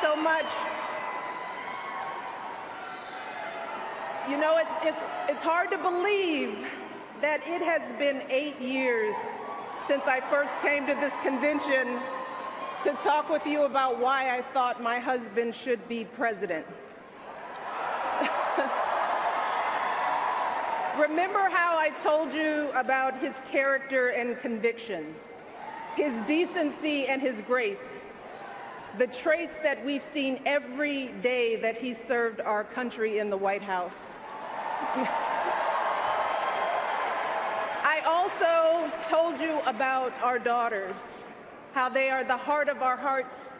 so much. You know, it's hard to believe that it has been 8 years since I first came to this convention to talk with you about why I thought my husband should be president. Remember how I told you about his character and conviction, his decency and his grace, the traits that we've seen every day that he served our country in the White House. I also told you about our daughters, how they are the heart of our hearts,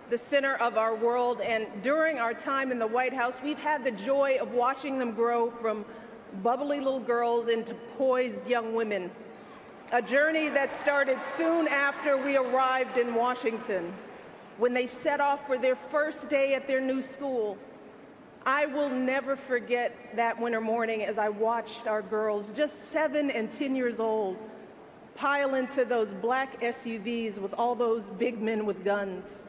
the center of our world, and during our time in the White House, we've had the joy of watching them grow from bubbly little girls into poised young women, a journey that started soon after we arrived in Washington, when they set off for their first day at their new school. I will never forget that winter morning as I watched our girls, just 7 and 10 years old, pile into those black SUVs with all those big men with guns.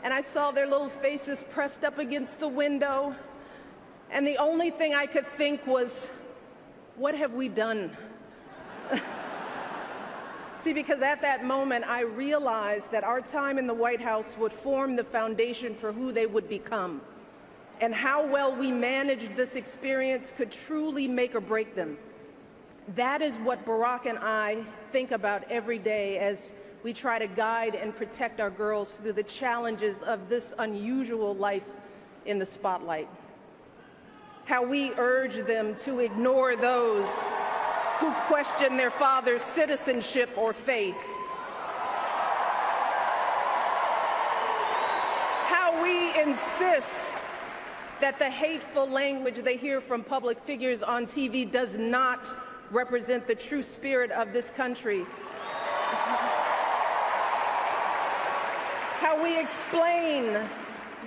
And I saw their little faces pressed up against the window, and the only thing I could think was, what have we done? See, because at that moment, I realized that our time in the White House would form the foundation for who they would become, and how well we managed this experience could truly make or break them. That is what Barack and I think about every day as we try to guide and protect our girls through the challenges of this unusual life in the spotlight. How we urge them to ignore those who question their father's citizenship or faith. How we insist that the hateful language they hear from public figures on TV does not represent the true spirit of this country. How we explain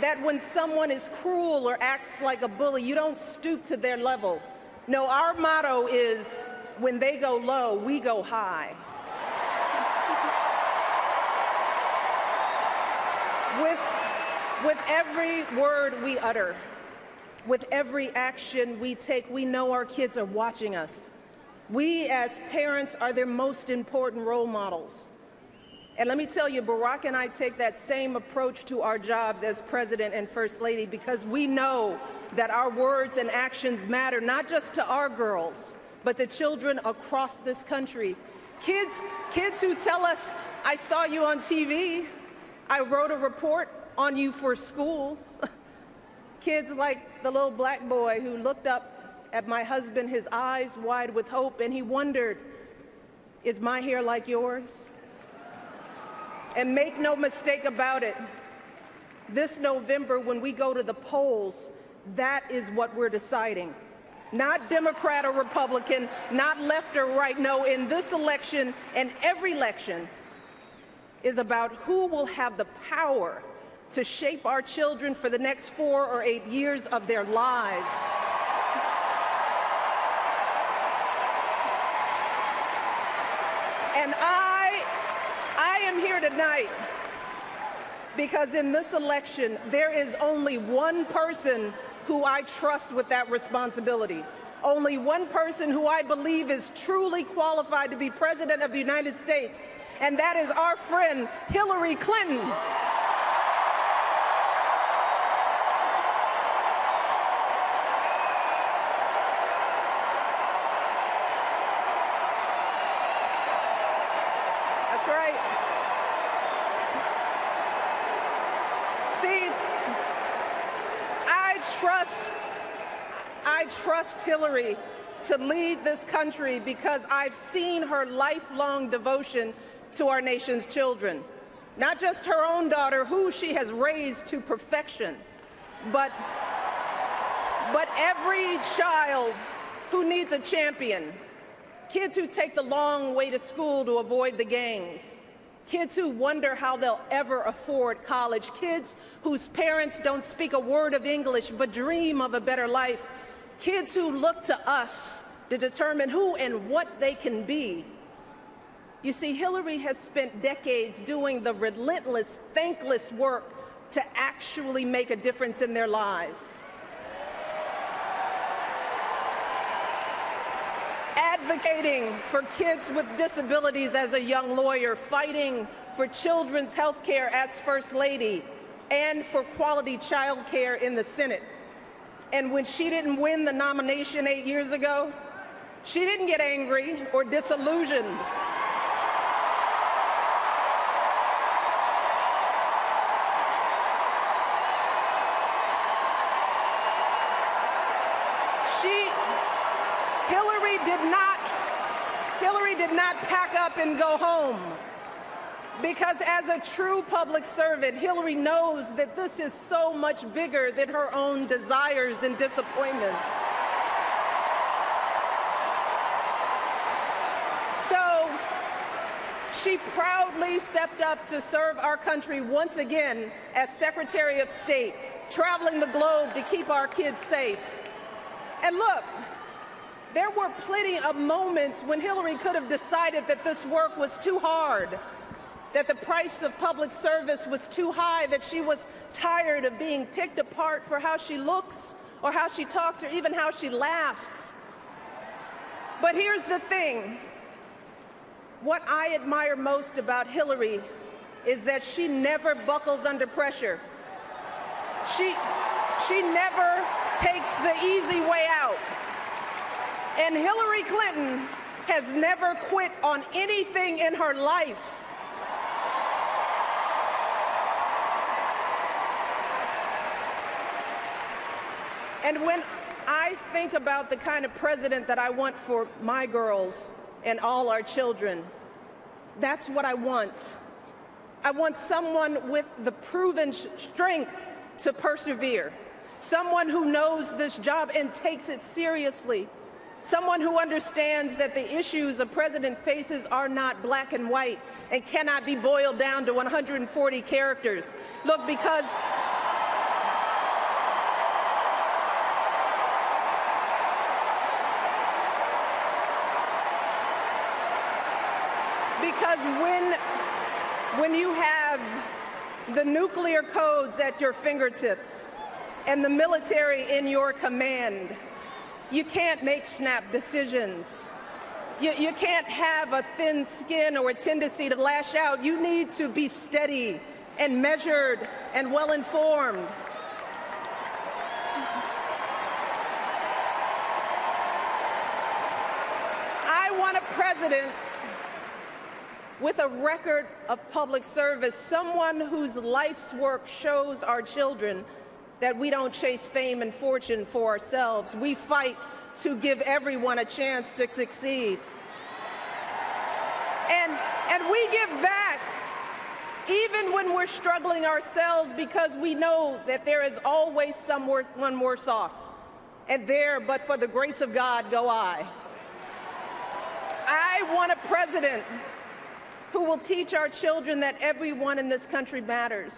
that when someone is cruel or acts like a bully, you don't stoop to their level. No, our motto is, when they go low, we go high. With every word we utter, with every action we take, we know our kids are watching us. We as parents are their most important role models. And let me tell you, Barack and I take that same approach to our jobs as President and First Lady, because we know that our words and actions matter, not just to our girls, but to children across this country. Kids who tell us, I saw you on TV, I wrote a report on you for school. Kids like the little black boy who looked up at my husband, his eyes wide with hope, and he wondered, is my hair like yours? And make no mistake about it, this November when we go to the polls, that is what we're deciding. Not Democrat or Republican, not left or right. No, in this election and every election is about who will have the power to shape our children for the next 4 or 8 years of their lives. And I am here tonight because in this election, there is only one person who I trust with that responsibility. Only one person who I believe is truly qualified to be President of the United States, and that is our friend Hillary Clinton. That's right. See, I trust Hillary to lead this country because I've seen her lifelong devotion to our nation's children. Not just her own daughter, who she has raised to perfection, but every child who needs a champion. Kids who take the long way to school to avoid the gangs. Kids who wonder how they'll ever afford college. Kids whose parents don't speak a word of English but dream of a better life. Kids who look to us to determine who and what they can be. You see, Hillary has spent decades doing the relentless, thankless work to actually make a difference in their lives. Advocating for kids with disabilities as a young lawyer, fighting for children's health care as First Lady, and for quality child care in the Senate. And when she didn't win the nomination 8 years ago, she didn't get angry or disillusioned. Hillary did not pack up and go home, because as a true public servant, Hillary knows that this is so much bigger than her own desires and disappointments. So she proudly stepped up to serve our country once again as Secretary of State, traveling the globe to keep our kids safe. And look, there were plenty of moments when Hillary could have decided that this work was too hard, that the price of public service was too high, that she was tired of being picked apart for how she looks or how she talks or even how she laughs. But here's the thing. What I admire most about Hillary is that she never buckles under pressure. She never takes the easy way out. And Hillary Clinton has never quit on anything in her life. And when I think about the kind of president that I want for my girls and all our children, that's what I want. I want someone with the proven strength to persevere, someone who knows this job and takes it seriously, someone who understands that the issues a president faces are not black and white and cannot be boiled down to 140 characters. Look, because when you have the nuclear codes at your fingertips and the military in your command, you can't make snap decisions. You can't have a thin skin or a tendency to lash out. You need to be steady and measured and well-informed. I want a president with a record of public service, someone whose life's work shows our children that we don't chase fame and fortune for ourselves. We fight to give everyone a chance to succeed. And we give back even when we're struggling ourselves, because we know that there is always someone worse off. And there, but for the grace of God, go I. I want a president who will teach our children that everyone in this country matters.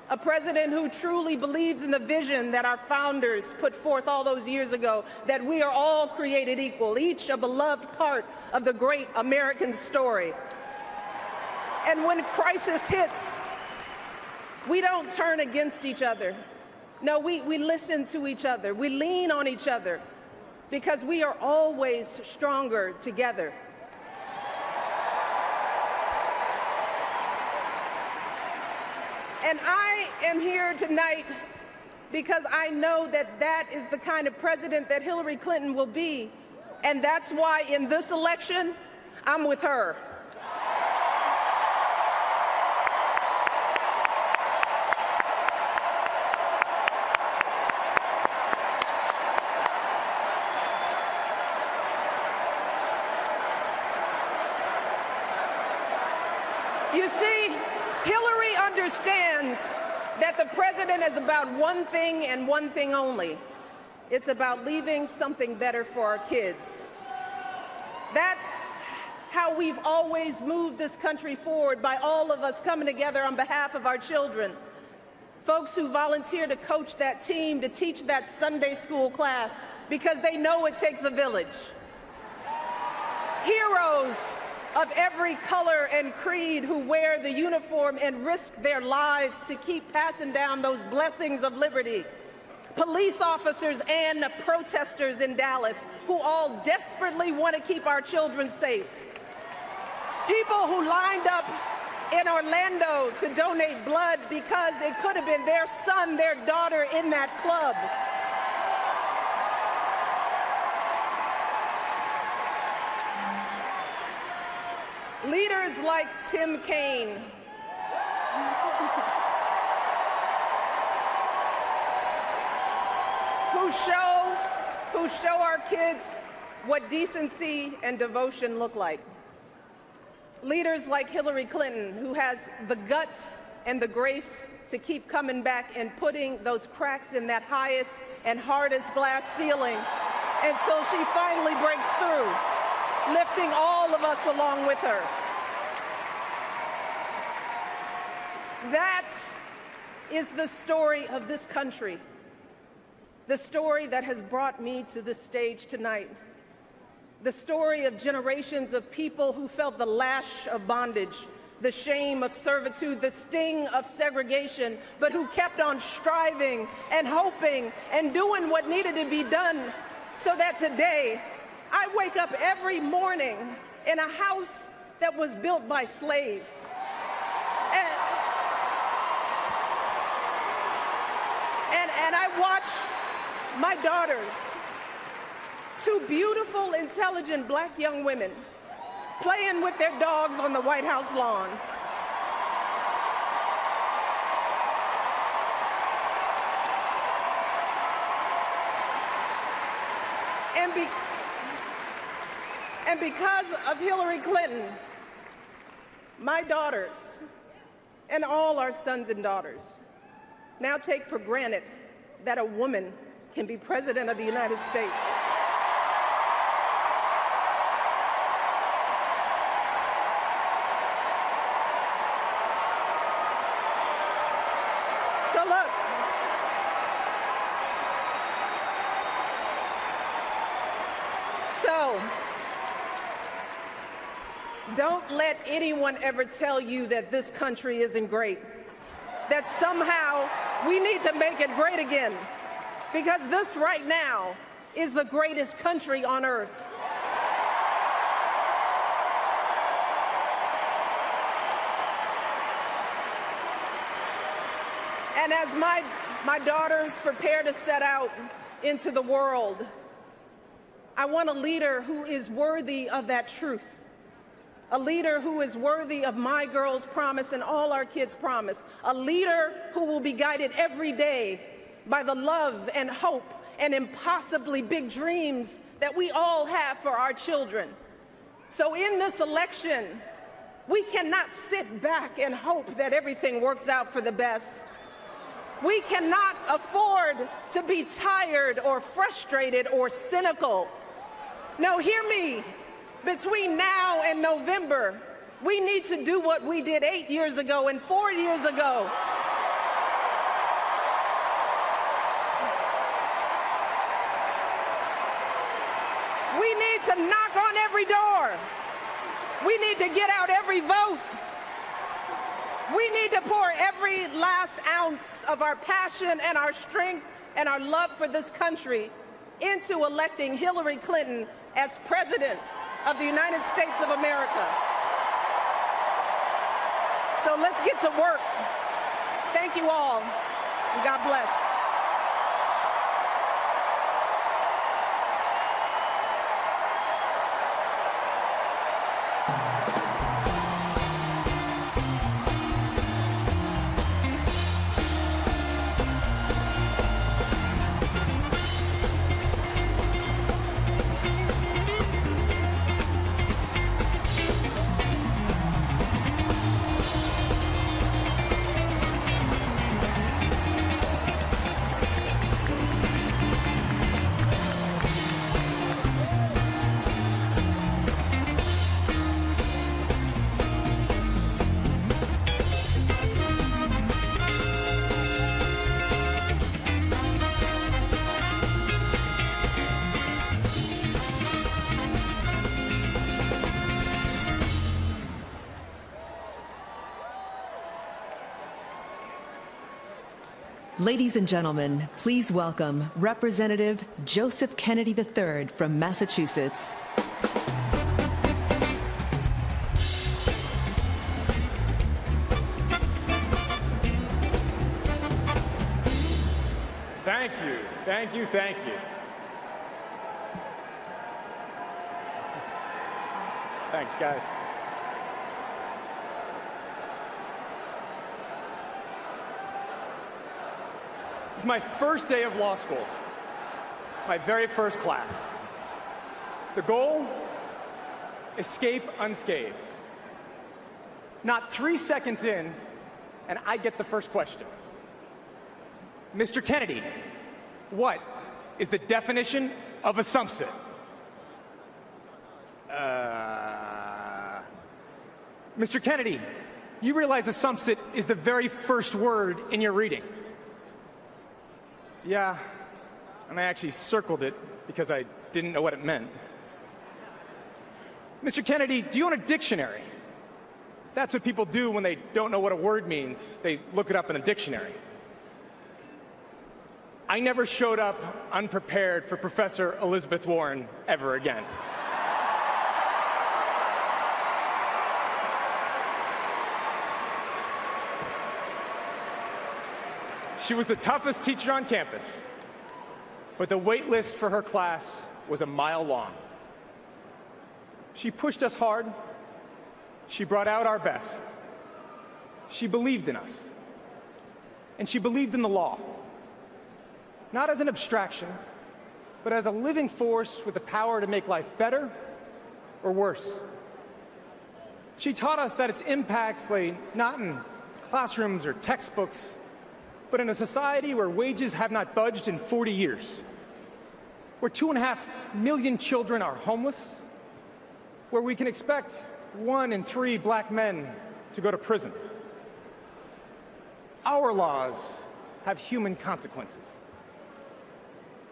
A president who truly believes in the vision that our founders put forth all those years ago, that we are all created equal, each a beloved part of the great American story. And when crisis hits, we don't turn against each other. No, we listen to each other. We lean on each other, because we are always stronger together. And I am here tonight because I know that that is the kind of president that Hillary Clinton will be. And that's why in this election, I'm with her. You see, Hillary understands that the president is about one thing and one thing only. It's about leaving something better for our kids. That's how we've always moved this country forward, by all of us coming together on behalf of our children. Folks who volunteer to coach that team, to teach that Sunday school class, because they know it takes a village. Heroes of every color and creed who wear the uniform and risk their lives to keep passing down those blessings of liberty. Police officers and protesters in Dallas who all desperately want to keep our children safe. People who lined up in Orlando to donate blood because it could have been their son, their daughter in that club. Leaders like Tim Kaine, who show our kids what decency and devotion look like. Leaders like Hillary Clinton, who has the guts and the grace to keep coming back and putting those cracks in that highest and hardest glass ceiling until she finally breaks through, lifting all of us along with her. That is the story of this country, the story that has brought me to this stage tonight, the story of generations of people who felt the lash of bondage, the shame of servitude, the sting of segregation, but who kept on striving and hoping and doing what needed to be done so that today I wake up every morning in a house that was built by slaves. And I watch my daughters, two beautiful, intelligent black young women, playing with their dogs on the White House lawn. And because of Hillary Clinton, my daughters and all our sons and daughters now take for granted that a woman can be president of the United States. So look, don't let anyone ever tell you that this country isn't great, that somehow we need to make it great again, because this right now is the greatest country on earth. And as my daughters prepare to set out into the world, I want a leader who is worthy of that truth, a leader who is worthy of my girls' promise and all our kids' promise, a leader who will be guided every day by the love and hope and impossibly big dreams that we all have for our children. So in this election, we cannot sit back and hope that everything works out for the best. We cannot afford to be tired or frustrated or cynical. No, hear me. Between now and November, we need to do what we did 8 years ago and 4 years ago. We need to knock on every door. We need to get out every vote. We need to pour every last ounce of our passion and our strength and our love for this country into electing Hillary Clinton as President of the United States of America. So let's get to work. Thank you all, and God bless. Ladies and gentlemen, please welcome Representative Joseph Kennedy III from Massachusetts. Thank you, thank you, thank you. Thanks, guys. It's my first day of law school, my very first class. The goal? Escape unscathed. Not 3 seconds in, and I get the first question. Mr. Kennedy, what is the definition of a subset? Mr. Kennedy, you realize a subset is the very first word in your reading. Yeah, and I actually circled it because I didn't know what it meant. Mr. Kennedy, do you own a dictionary? That's what people do when they don't know what a word means. They look it up in a dictionary. I never showed up unprepared for Professor Elizabeth Warren ever again. She was the toughest teacher on campus, but the wait list for her class was a mile long. She pushed us hard. She brought out our best. She believed in us. And she believed in the law. Not as an abstraction, but as a living force with the power to make life better or worse. She taught us that its impacts lay not in classrooms or textbooks, but in a society where wages have not budged in 40 years, where 2.5 million children are homeless, where we can expect 1 in 3 black men to go to prison. Our laws have human consequences.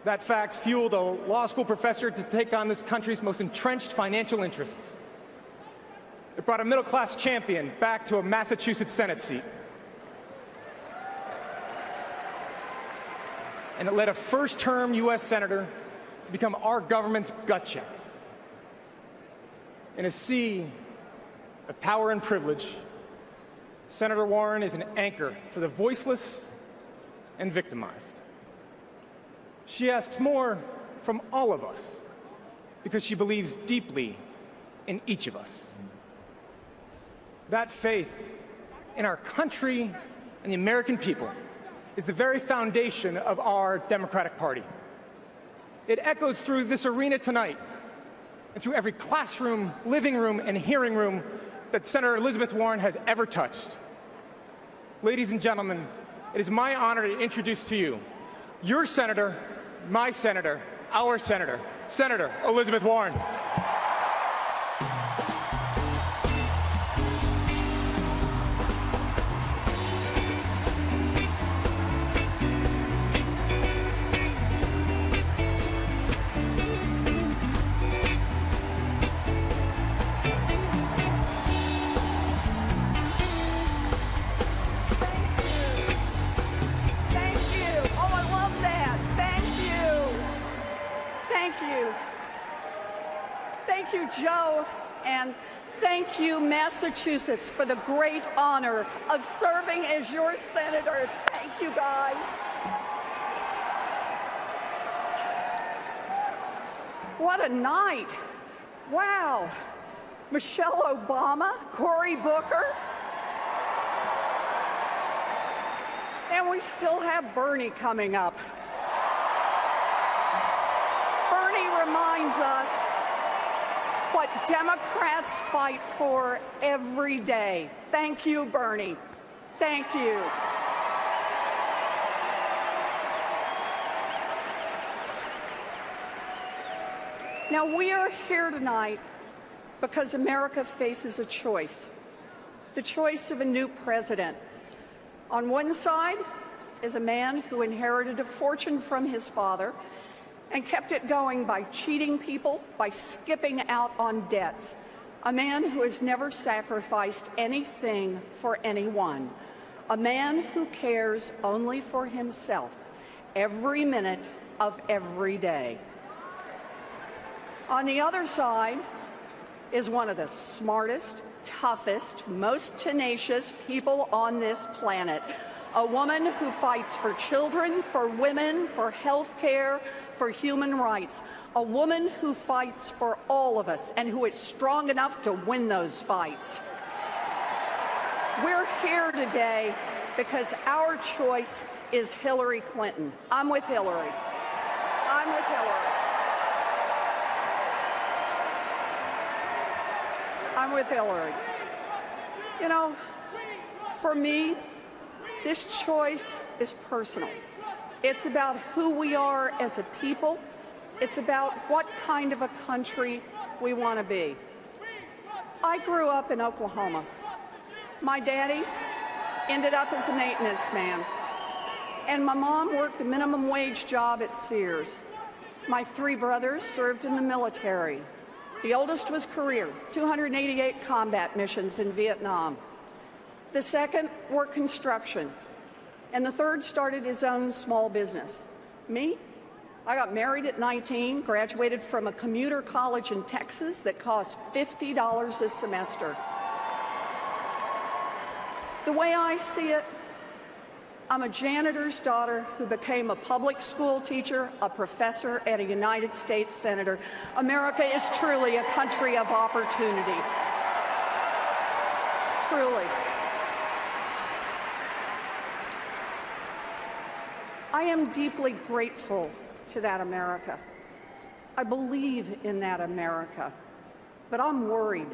That fact fueled a law school professor to take on this country's most entrenched financial interests. It brought a middle-class champion back to a Massachusetts Senate seat. And it led a first-term U.S. senator to become our government's gut check. In a sea of power and privilege, Senator Warren is an anchor for the voiceless and victimized. She asks more from all of us because she believes deeply in each of us. That faith in our country and the American people is the very foundation of our Democratic Party. It echoes through this arena tonight and through every classroom, living room, and hearing room that Senator Elizabeth Warren has ever touched. Ladies and gentlemen, it is my honor to introduce to you your senator, my senator, our senator, Senator Elizabeth Warren. Thank you, Joe, and thank you, Massachusetts, for the great honor of serving as your senator. Thank you, guys. What a night. Wow. Michelle Obama, Cory Booker, and we still have Bernie coming up. Bernie reminds us what Democrats fight for every day. Thank you, Bernie. Thank you. Now, we are here tonight because America faces a choice, the choice of a new president. On one side is a man who inherited a fortune from his father and kept it going by cheating people, by skipping out on debts. A man who has never sacrificed anything for anyone. a man who cares only for himself every minute of every day. On the other side is one of the smartest, toughest, most tenacious people on this planet. A woman who fights for children, for women, for health care, for human rights. A woman who fights for all of us and who is strong enough to win those fights. We're here today because our choice is Hillary Clinton. I'm with Hillary. I'm with Hillary. I'm with Hillary. You know, for me, this choice is personal. It's about who we are as a people. It's about what kind of a country we want to be. I grew up in Oklahoma. My daddy ended up as a maintenance man, and my mom worked a minimum wage job at Sears. My 3 brothers served in the military. The oldest was career, 288 combat missions in Vietnam. The second worked construction, and the third started his own small business. Me? I got married at 19, graduated from a commuter college in Texas that cost $50 a semester. The way I see it, I'm a janitor's daughter who became a public school teacher, a professor, and a United States senator. America is truly a country of opportunity. Truly. I am deeply grateful to that America. I believe in that America, but I'm worried.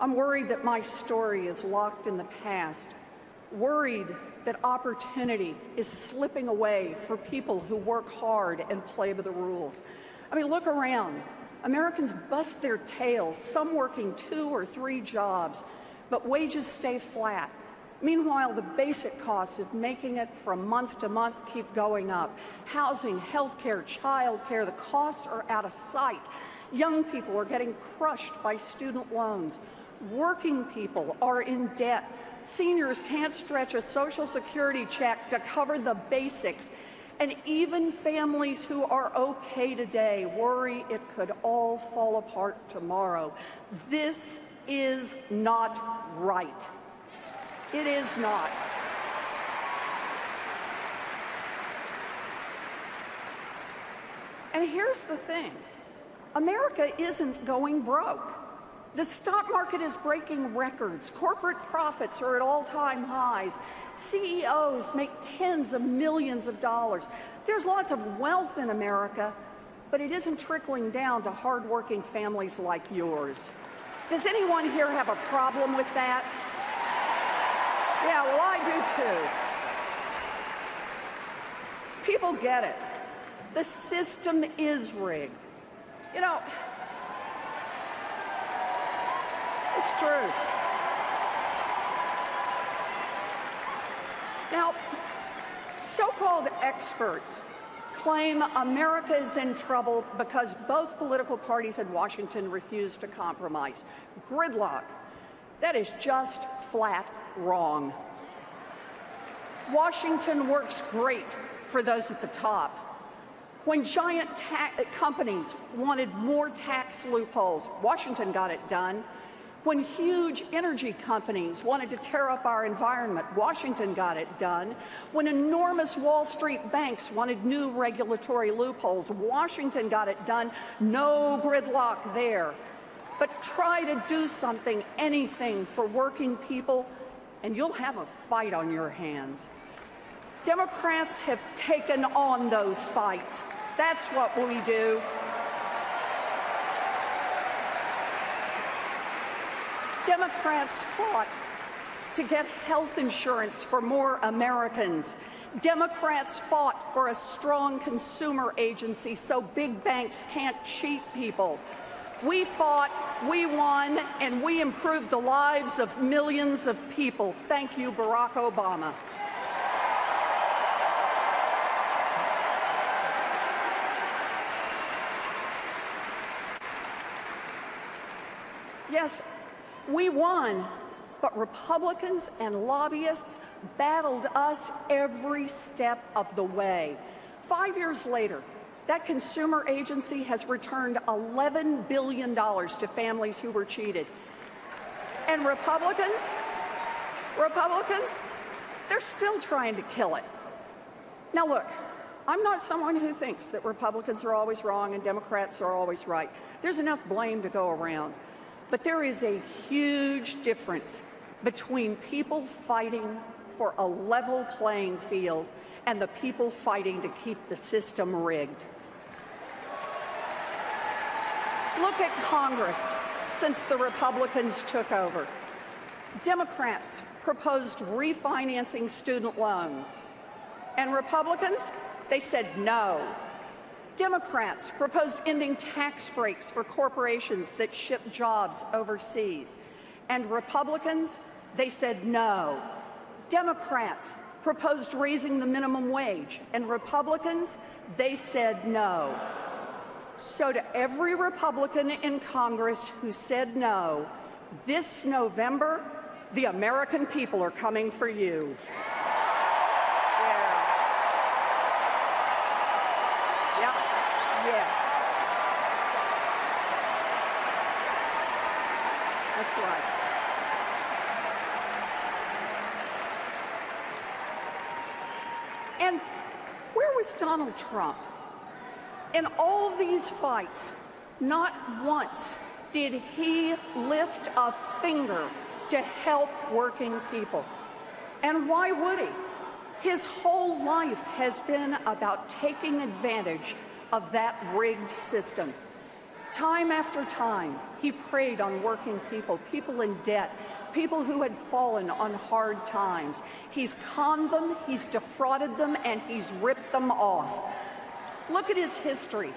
I'm worried that my story is locked in the past, worried that opportunity is slipping away for people who work hard and play by the rules. I mean, look around. Americans bust their tails, some working 2 or 3 jobs, but wages stay flat. Meanwhile, the basic costs of making it from month to month keep going up. Housing, healthcare, childcare, the costs are out of sight. Young people are getting crushed by student loans. Working people are in debt. Seniors can't stretch a Social Security check to cover the basics. And even families who are okay today worry it could all fall apart tomorrow. This is not right. It is not. And here's the thing. America isn't going broke. The stock market is breaking records. Corporate profits are at all-time highs. CEOs make tens of millions of dollars. There's lots of wealth in America, but it isn't trickling down to hardworking families like yours. Does anyone here have a problem with that? Yeah, well, I do too. People get it. The system is rigged. You know, it's true. Now, so-called experts claim America is in trouble because both political parties in Washington refuse to compromise. Gridlock. That is just flat wrong. Washington works great for those at the top. When giant companies wanted more tax loopholes, Washington got it done. When huge energy companies wanted to tear up our environment, Washington got it done. When enormous Wall Street banks wanted new regulatory loopholes, Washington got it done. No gridlock there. But try to do something, anything for working people, and you'll have a fight on your hands. Democrats have taken on those fights. That's what we do. Democrats fought to get health insurance for more Americans. Democrats fought for a strong consumer agency so big banks can't cheat people. We fought, we won, and we improved the lives of millions of people. Thank you, Barack Obama. Yes, we won but Republicans and lobbyists battled us every step of the way. 5 years later, that consumer agency has returned $11 billion to families who were cheated. And Republicans, they're still trying to kill it. Now look, I'm not someone who thinks that Republicans are always wrong and Democrats are always right. There's enough blame to go around. But there is a huge difference between people fighting for a level playing field and the people fighting to keep the system rigged. Look at Congress since the Republicans took over. Democrats proposed refinancing student loans, and Republicans, they said no. Democrats proposed ending tax breaks for corporations that ship jobs overseas, and Republicans, they said no. Democrats proposed raising the minimum wage, and Republicans, they said no. So to every Republican in Congress who said no, this November, the American people are coming for you. Yeah. Yep. Yes. That's right. And where was Donald Trump? In all these fights, not once did he lift a finger to help working people. And why would he? His whole life has been about taking advantage of that rigged system. Time after time, he preyed on working people, people in debt, people who had fallen on hard times. He's conned them, he's defrauded them, and he's ripped them off. Look at his history.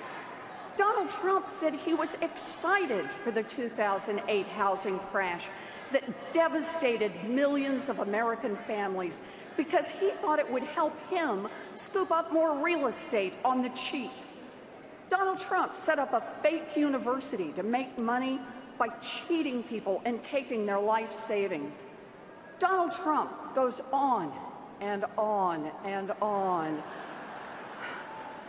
Donald Trump said he was excited for the 2008 housing crash that devastated millions of American families because he thought it would help him scoop up more real estate on the cheap. Donald Trump set up a fake university to make money by cheating people and taking their life savings. Donald Trump goes on and on and on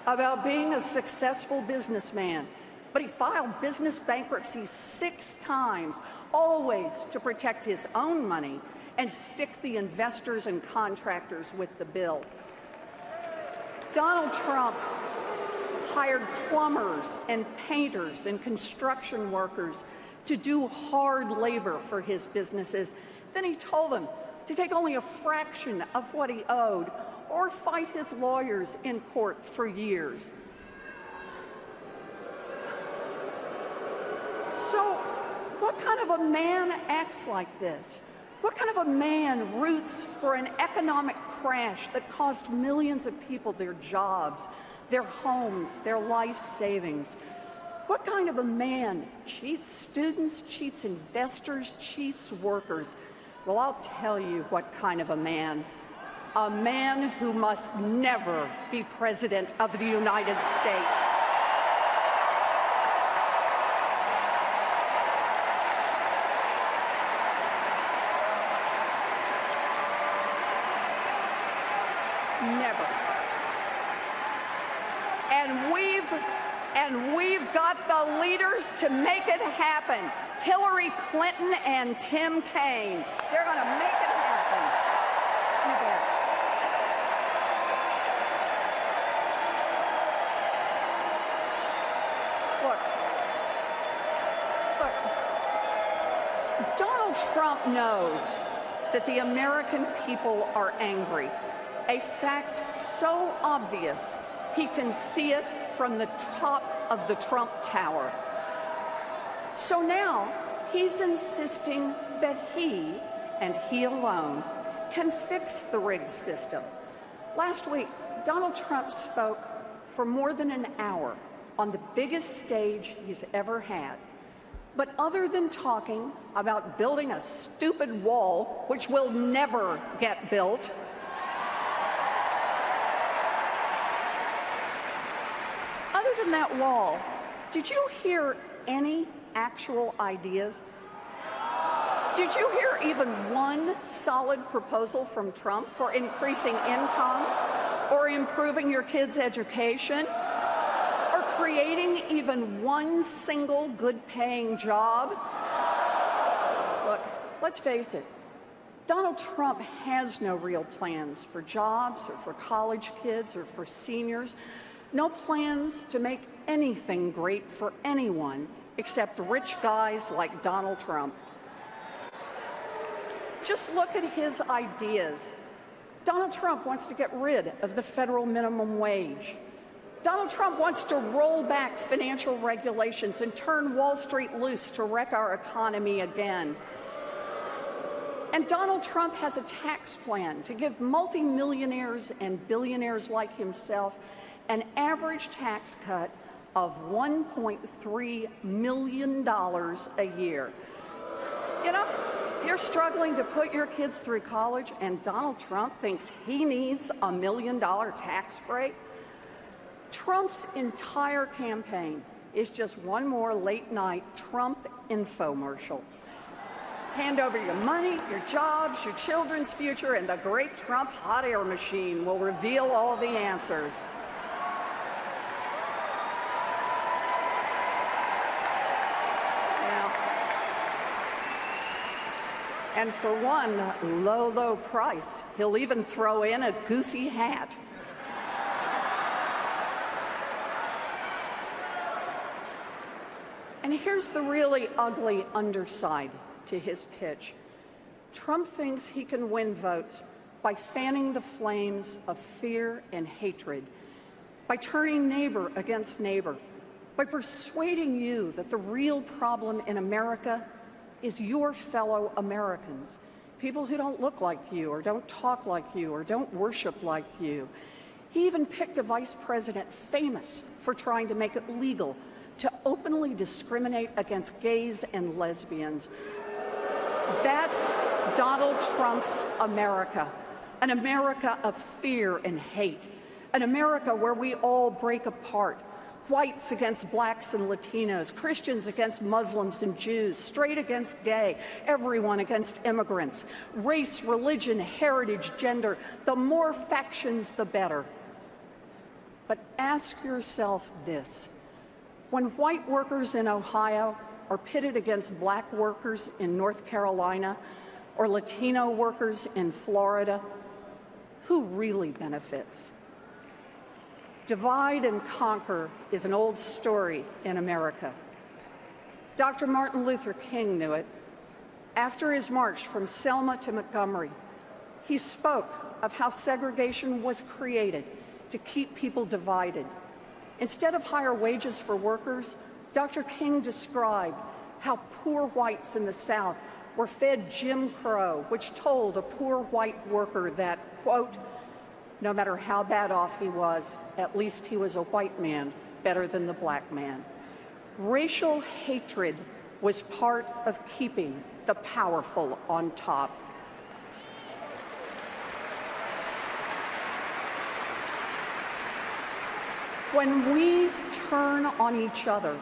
about being a successful businessman, but he filed business bankruptcy 6 times, always to protect his own money and stick the investors and contractors with the bill. Donald Trump hired plumbers and painters and construction workers to do hard labor for his businesses. Then he told them to take only a fraction of what he owed or fight his lawyers in court for years. So, what kind of a man acts like this? What kind of a man roots for an economic crash that cost millions of people their jobs, their homes, their life savings? What kind of a man cheats students, cheats investors, cheats workers? Well, I'll tell you what kind of a man. A man who must never be President of the United States. Never. And we've got the leaders to make it happen. Hillary Clinton and Tim Kaine. They're going to make it happen. You bet. Look, Donald Trump knows that the American people are angry, a fact so obvious he can see it from the top of the Trump Tower. So now he's insisting that he, and he alone, can fix the rigged system. Last week, Donald Trump spoke for more than an hour on the biggest stage he's ever had. But other than talking about building a stupid wall, which will never get built, other than that wall, did you hear any actual ideas? Did you hear even one solid proposal from Trump for increasing incomes or improving your kids' education or creating even one single good-paying job? Look, let's face it. Donald Trump has no real plans for jobs or for college kids or for seniors. No plans to make anything great for anyone except rich guys like Donald Trump. Just look at his ideas. Donald Trump wants to get rid of the federal minimum wage. Donald Trump wants to roll back financial regulations and turn Wall Street loose to wreck our economy again. And Donald Trump has a tax plan to give multimillionaires and billionaires like himself an average tax cut of $1.3 million a year. You know, you're struggling to put your kids through college, and Donald Trump thinks he needs a $1 million tax break? Trump's entire campaign is just one more late-night Trump infomercial. Hand over your money, your jobs, your children's future, and the great Trump hot air machine will reveal all the answers. And for one low, low price, he'll even throw in a goofy hat. And here's the really ugly underside to his pitch. Trump thinks he can win votes by fanning the flames of fear and hatred, by turning neighbor against neighbor, by persuading you that the real problem in America is your fellow Americans, people who don't look like you or don't talk like you or don't worship like you. He even picked a vice president famous for trying to make it legal to openly discriminate against gays and lesbians. That's Donald Trump's America, an America of fear and hate, an America where we all break apart. Whites against blacks and Latinos, Christians against Muslims and Jews, straight against gay, everyone against immigrants, race, religion, heritage, gender. The more factions, the better. But ask yourself this. When white workers in Ohio are pitted against black workers in North Carolina or Latino workers in Florida, who really benefits? Divide and conquer is an old story in America. Dr. Martin Luther King knew it. After his march from Selma to Montgomery, he spoke of how segregation was created to keep people divided. Instead of higher wages for workers, Dr. King described how poor whites in the South were fed Jim Crow, which told a poor white worker that, quote, no matter how bad off he was, at least he was a white man, better than the black man. Racial hatred was part of keeping the powerful on top. When we turn on each other,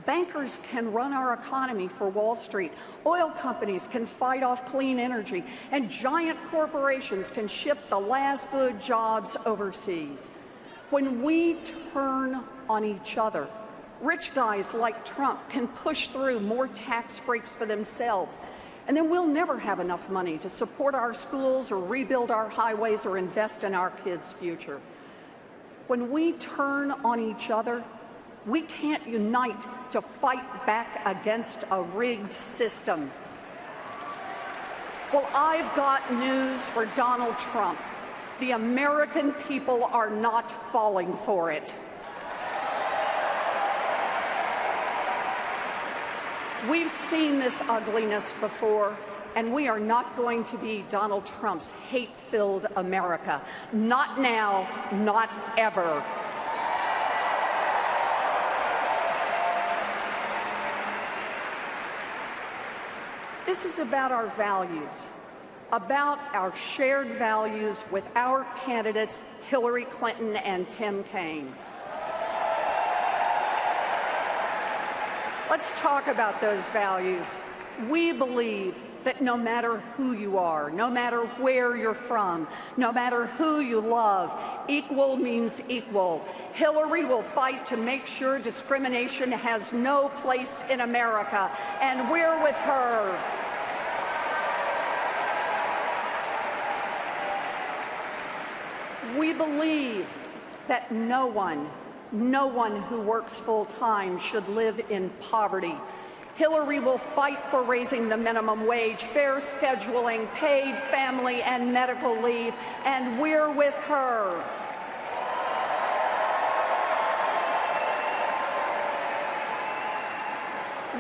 bankers can run our economy for Wall Street, oil companies can fight off clean energy, and giant corporations can ship the last good jobs overseas. When we turn on each other, rich guys like Trump can push through more tax breaks for themselves, and then we'll never have enough money to support our schools or rebuild our highways or invest in our kids' future. When we turn on each other, we can't unite to fight back against a rigged system. Well, I've got news for Donald Trump. The American people are not falling for it. We've seen this ugliness before, and we are not going to be Donald Trump's hate-filled America. Not now, not ever. This is about our values, about our shared values with our candidates, Hillary Clinton and Tim Kaine. Let's talk about those values. We believe that no matter who you are, no matter where you're from, no matter who you love, equal means equal. Hillary will fight to make sure discrimination has no place in America, and we're with her. We believe that no one who works full-time should live in poverty. Hillary will fight for raising the minimum wage, fair scheduling, paid family and medical leave, and we're with her.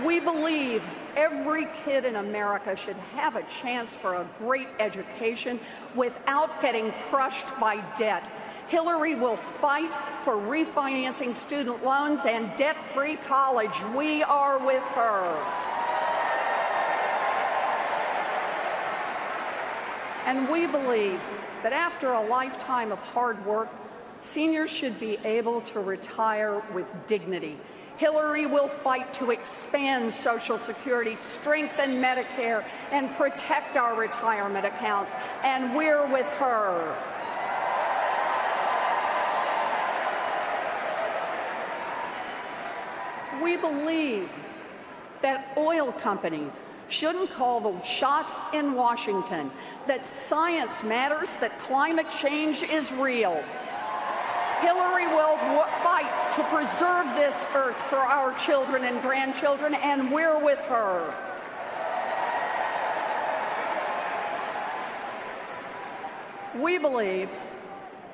We believe every kid in America should have a chance for a great education without getting crushed by debt. Hillary will fight for refinancing student loans and debt-free college. We are with her. And we believe that after a lifetime of hard work, seniors should be able to retire with dignity. Hillary will fight to expand Social Security, strengthen Medicare, and protect our retirement accounts. And we're with her. We believe that oil companies shouldn't call the shots in Washington, that science matters, that climate change is real. Hillary will fight to preserve this earth for our children and grandchildren, and we're with her. We believe,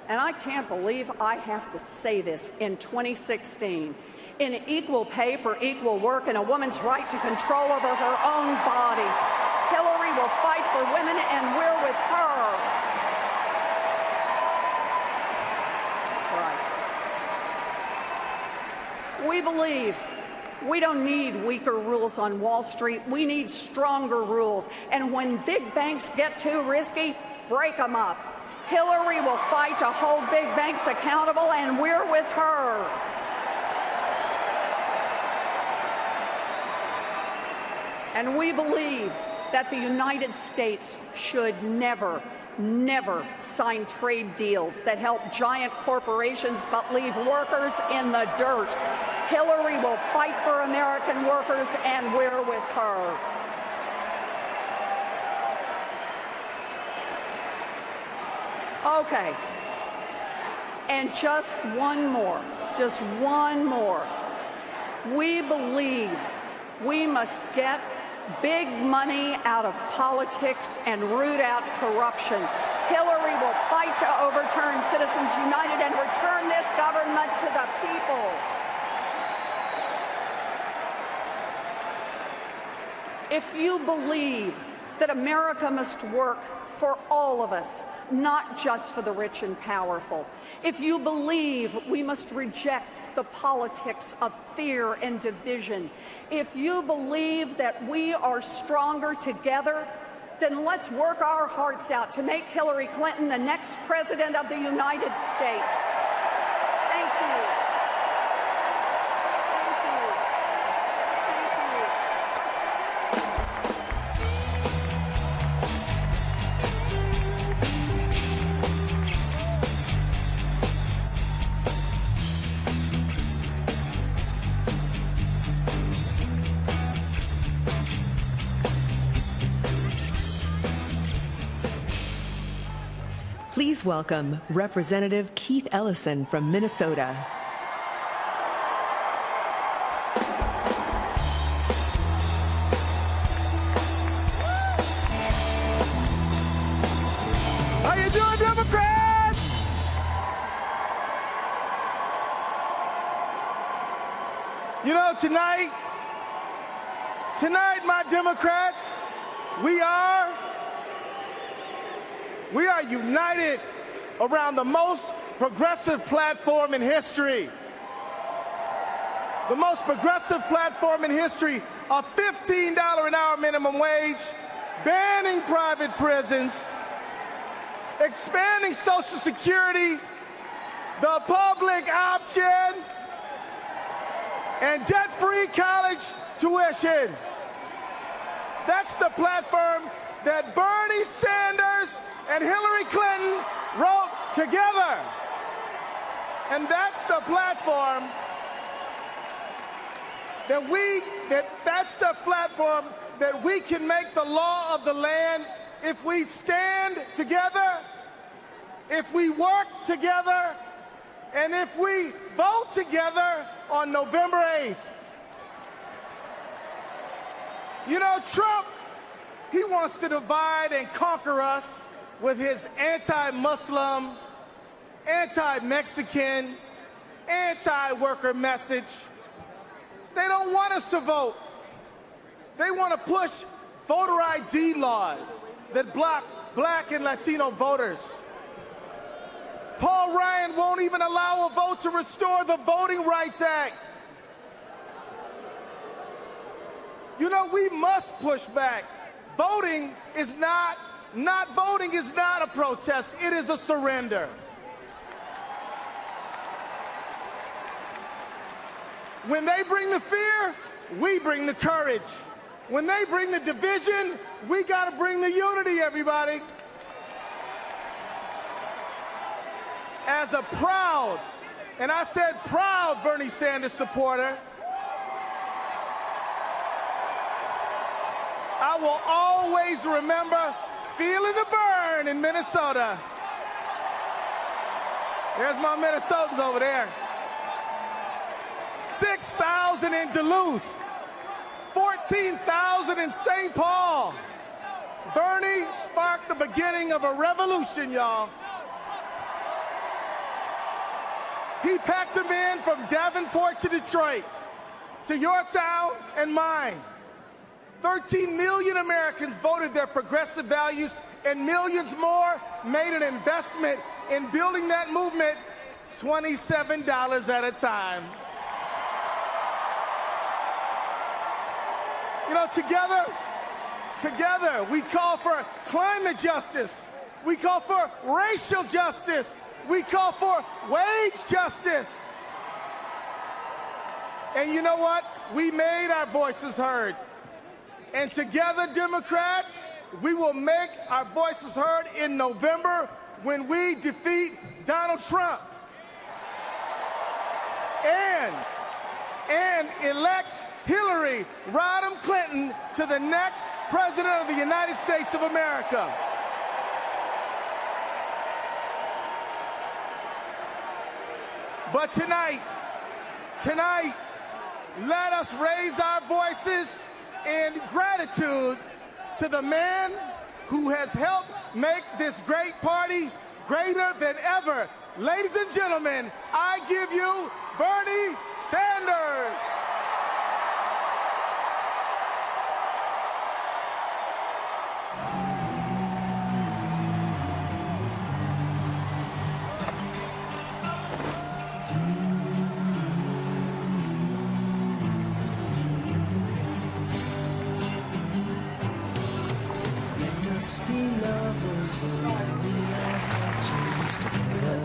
and I can't believe I have to say this in 2016, in equal pay for equal work and a woman's right to control over her own body. Hillary will fight for women, and we're with her. That's right. We believe we don't need weaker rules on Wall Street. We need stronger rules. And when big banks get too risky, break them up. Hillary will fight to hold big banks accountable, and we're with her. And we believe that the United States should never sign trade deals that help giant corporations but leave workers in the dirt. Hillary will fight for American workers, and we're with her. Okay. And just one more. We believe we must get big money out of politics and root out corruption. Hillary will fight to overturn Citizens United and return this government to the people. If you believe that America must work for all of us, not just for the rich and powerful, if you believe we must reject the politics of fear and division, if you believe that we are stronger together, then let's work our hearts out to make Hillary Clinton the next president of the United States. Thank you. Please welcome Representative Keith Ellison from Minnesota. How you doing, Democrats? You know, tonight, my Democrats, we are united around the most progressive platform in history. The most progressive platform in history, a $15 an hour minimum wage, banning private prisons, expanding Social Security, the public option, and debt-free college tuition. That's the platform that Bernie Sanders and Hillary Clinton wrote together. And that's the platform that we can make the law of the land if we stand together, if we work together, and if we vote together on November 8th. You know, Trump, he wants to divide and conquer us with his anti-Muslim, anti-Mexican, anti-worker message. They don't want us to vote. They want to push voter ID laws that block black and Latino voters. Paul Ryan won't even allow a vote to restore the Voting Rights Act. You know, we must push back. Voting is not voting is not a protest. It is a surrender. When they bring the fear, we bring the courage. When they bring the division, we got to bring the unity, everybody. As a proud, and I said proud, Bernie Sanders supporter, I will always remember feeling the burn in Minnesota. There's my Minnesotans over there. 6,000 in Duluth, 14,000 in St. Paul. Bernie sparked the beginning of a revolution, y'all. He packed them in from Davenport to Detroit, to your town and mine. 13 million Americans voted their progressive values, and millions more made an investment in building that movement, $27 at a time. You know, together, we call for climate justice. We call for racial justice. We call for wage justice. And you know what? We made our voices heard. And together, Democrats, we will make our voices heard in November when we defeat Donald Trump and elect Hillary Rodham Clinton to the next president of the United States of America. But tonight, let us raise our voices in gratitude to the man who has helped make this great party greater than ever. Ladies and gentlemen, I give you Bernie Sanders. Be lovers when we are choose together.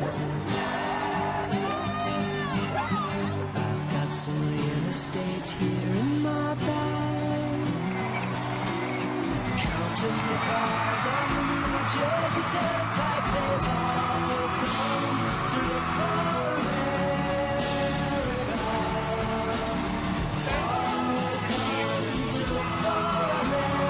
I've got some real estate here in my bag, counting the cars on the New Jersey Turnpike. They've all come to look for America. All come to look for America.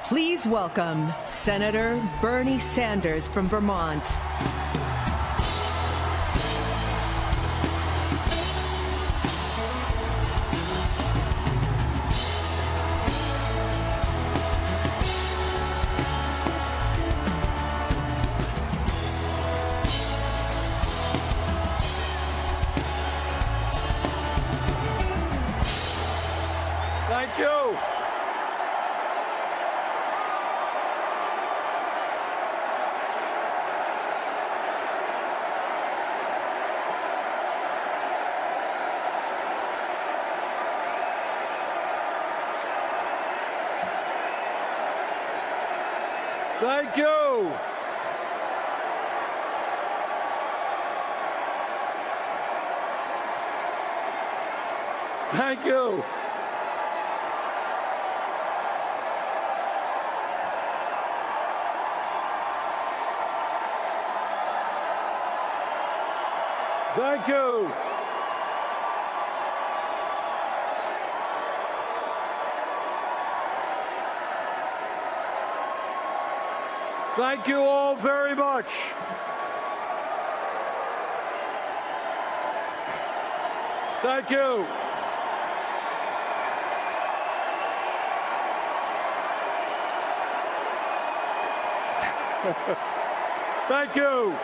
Please welcome Senator Bernie Sanders from Vermont. Thank you. Thank you. Thank you. Thank you. Thank you all very much. Thank you. Thank you.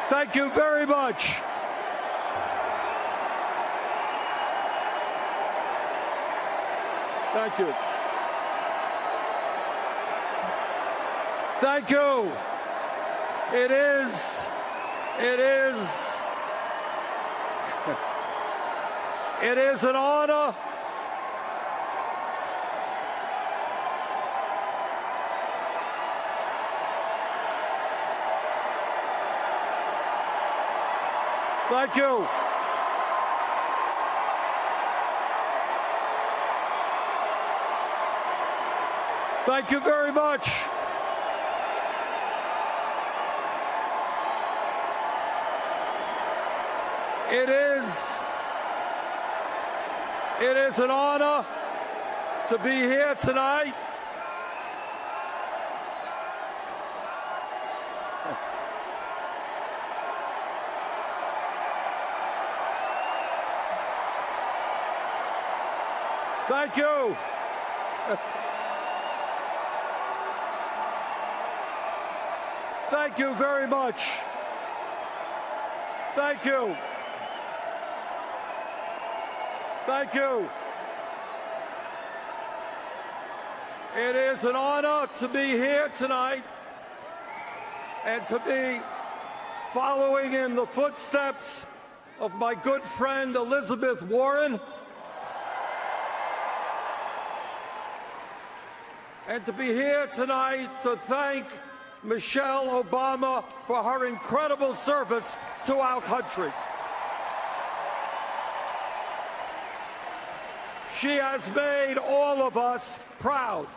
Thank you very much. Thank you. Thank you. It is an honor. Thank you. Thank you very much. It is an honor to be here tonight. Thank you. Thank you very much. Thank you. Thank you. It is an honor to be here tonight and to be following in the footsteps of my good friend Elizabeth Warren, and to be here tonight to thank Michelle Obama for her incredible service to our country. She has made all of us proud.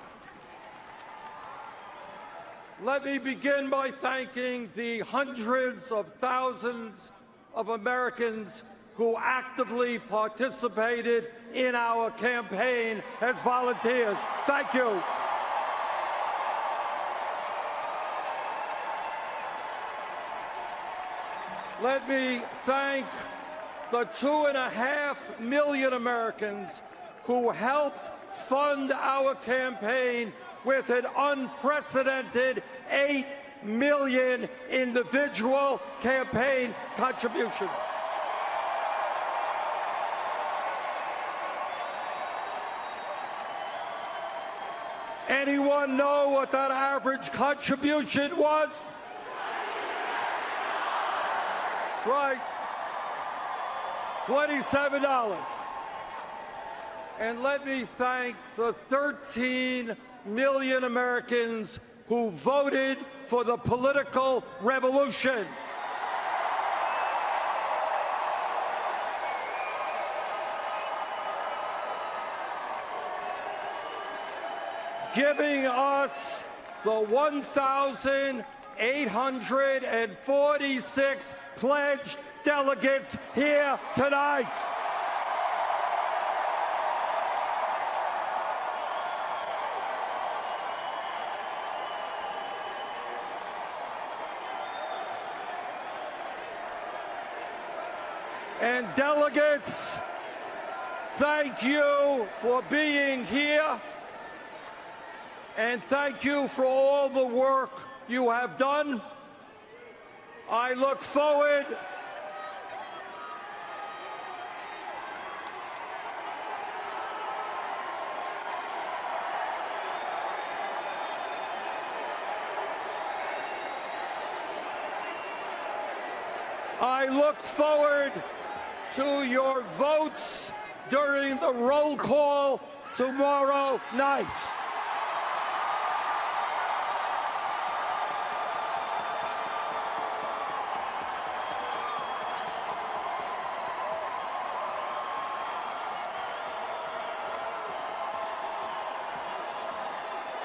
Let me begin by thanking the hundreds of thousands of Americans who actively participated in our campaign as volunteers. Thank you. Let me thank the 2.5 million Americans who helped fund our campaign with an unprecedented 8 million individual campaign contributions. Anyone know what that average contribution was? Right, $27. And let me thank the 13 million Americans who voted for the political revolution. Giving us the 1,846 pledged delegates here tonight. And delegates, thank you for being here, and thank you for all the work you have done. I look forward to your votes during the roll call tomorrow night.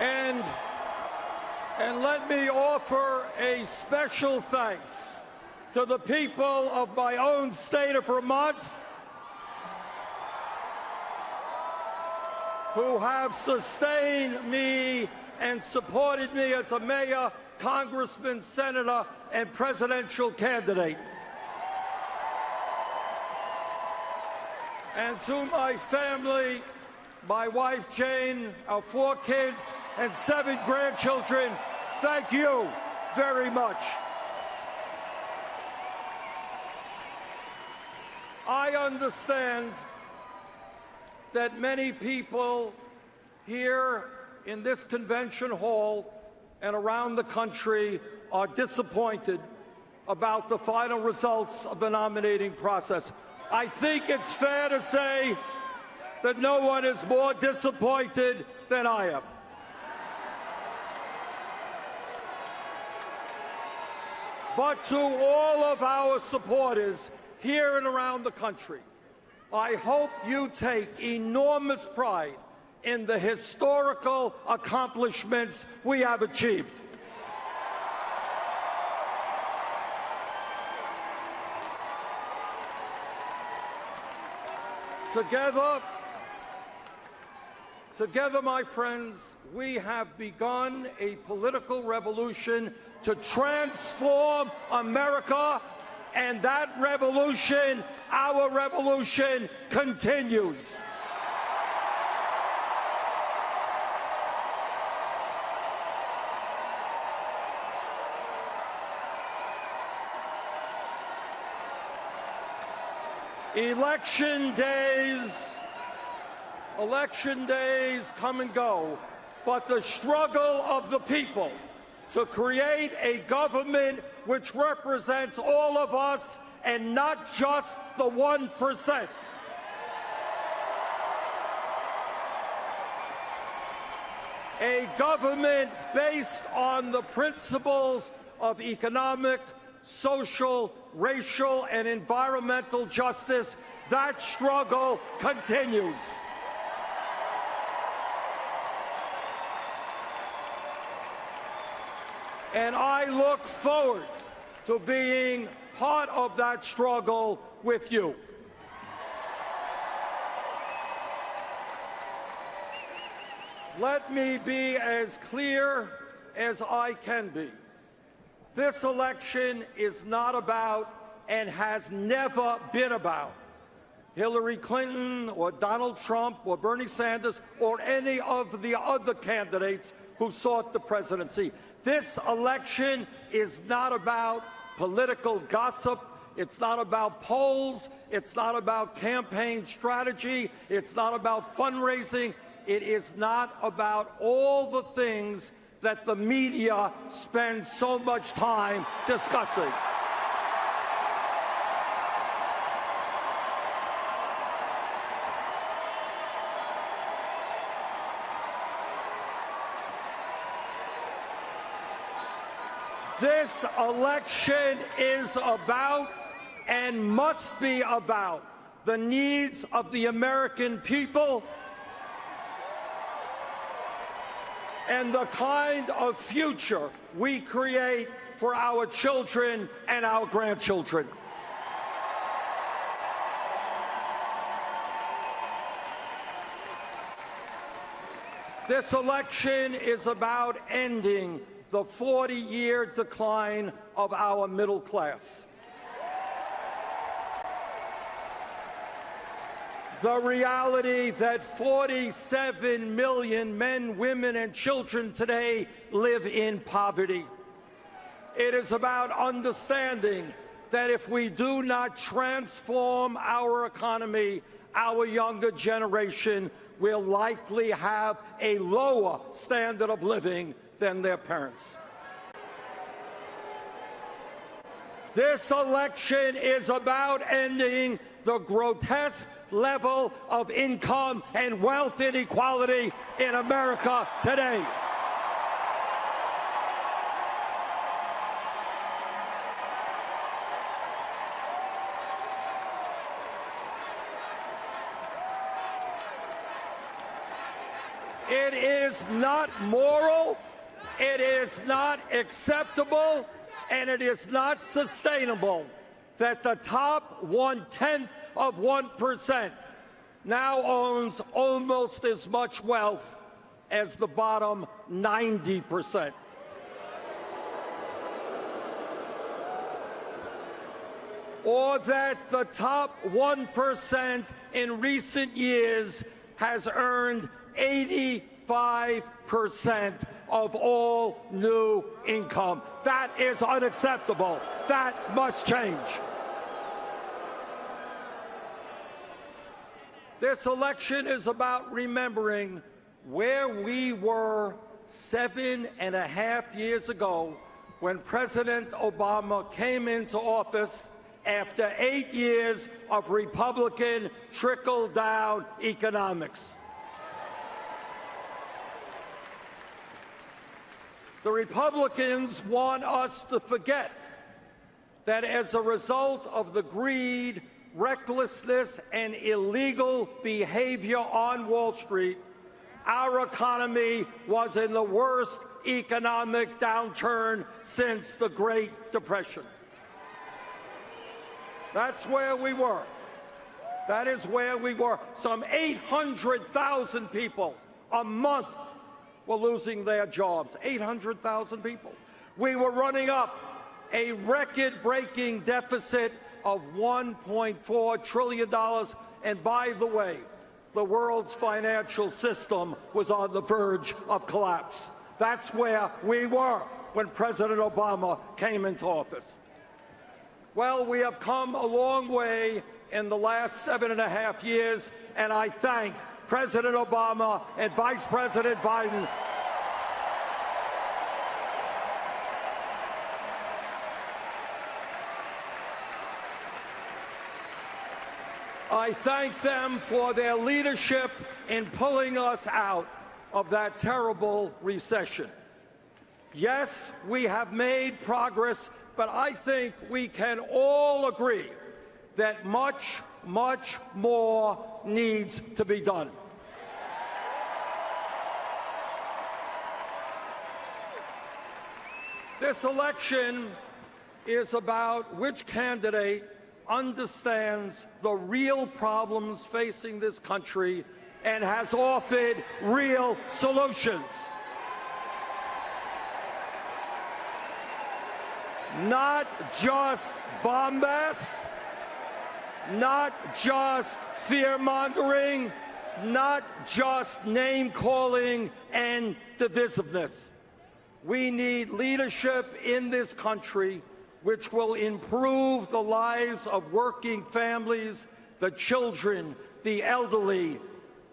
And let me offer a special thanks to the people of my own state of Vermont who have sustained me and supported me as a mayor, congressman, senator, and presidential candidate. And to my family, my wife Jane, our 4 kids, and 7 grandchildren, thank you very much. I understand that many people here in this convention hall and around the country are disappointed about the final results of the nominating process. I think it's fair to say that no one is more disappointed than I am. But to all of our supporters here and around the country, I hope you take enormous pride in the historical accomplishments we have achieved. Together, my friends, we have begun a political revolution to transform America, and that revolution, our revolution, continues. Election days come and go, but the struggle of the people to create a government which represents all of us and not just the 1%. A government based on the principles of economic, social, racial, and environmental justice. That struggle continues. And I look forward to being part of that struggle with you. Let me be as clear as I can be. This election is not about, and has never been about, Hillary Clinton or Donald Trump or Bernie Sanders or any of the other candidates who sought the presidency. This election is not about political gossip. It's not about polls. It's not about campaign strategy. It's not about fundraising. It is not about all the things that the media spends so much time discussing. This election is about and must be about the needs of the American people and the kind of future we create for our children and our grandchildren. This election is about ending the 40-year decline of our middle class. The reality that 47 million men, women, and children today live in poverty. It is about understanding that if we do not transform our economy, our younger generation will likely have a lower standard of living than their parents. This election is about ending the grotesque level of income and wealth inequality in America today. It is not moral, it is not acceptable, and it is not sustainable that the top 0.1% now owns almost as much wealth as the bottom 90%. Or that the top 1% in recent years has earned 85% of all new income. That is unacceptable. That must change. This election is about remembering where we were 7.5 years ago when President Obama came into office after 8 years of Republican trickle-down economics. The Republicans want us to forget that as a result of the greed, recklessness, and illegal behavior on Wall Street, our economy was in the worst economic downturn since the Great Depression. That's where we were. That is where we were. Some 800,000 people a month were losing their jobs. 800,000 people. We were running up a record-breaking deficit of $1.4 trillion. And by the way, the world's financial system was on the verge of collapse. That's where we were when President Obama came into office. Well, we have come a long way in the last 7.5 years, and I thank President Obama and Vice President Biden. I thank them for their leadership in pulling us out of that terrible recession. Yes, we have made progress, but I think we can all agree that much, much more needs to be done. This election is about which candidate understands the real problems facing this country and has offered real solutions. Not just bombast, not just fear-mongering, not just name-calling and divisiveness. We need leadership in this country which will improve the lives of working families, the children, the elderly,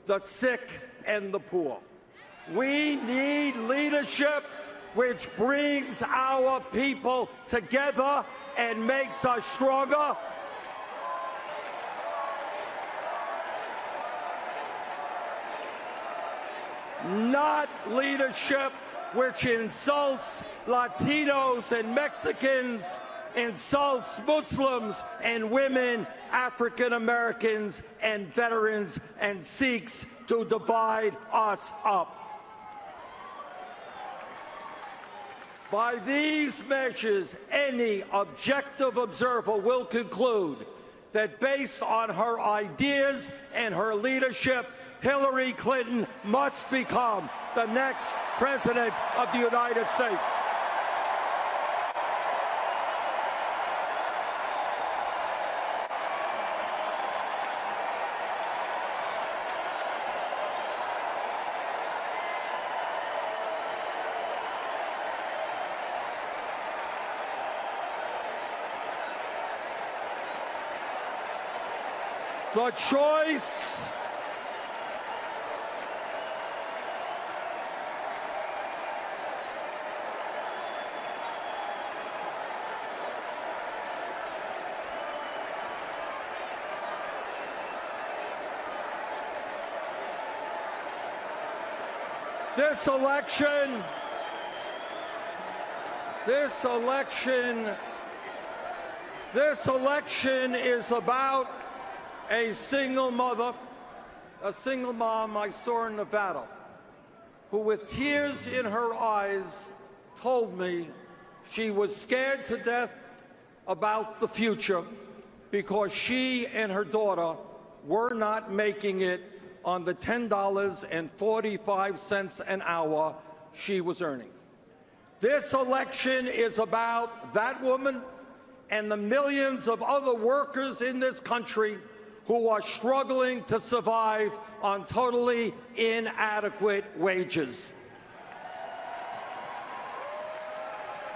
the sick, and the poor. We need leadership which brings our people together and makes us stronger. Not leadership which insults Latinos and Mexicans, insults Muslims and women, African Americans and veterans, and seeks to divide us up. By these measures, any objective observer will conclude that based on her ideas and her leadership, Hillary Clinton must become the next President of the United States. The choice This election is about a single mother, a single mom I saw in Nevada. who with tears in her eyes told me she was scared to death about the future because she and her daughter were not making it on the $10.45 an hour she was earning. This election is about that woman and the millions of other workers in this country who are struggling to survive on totally inadequate wages.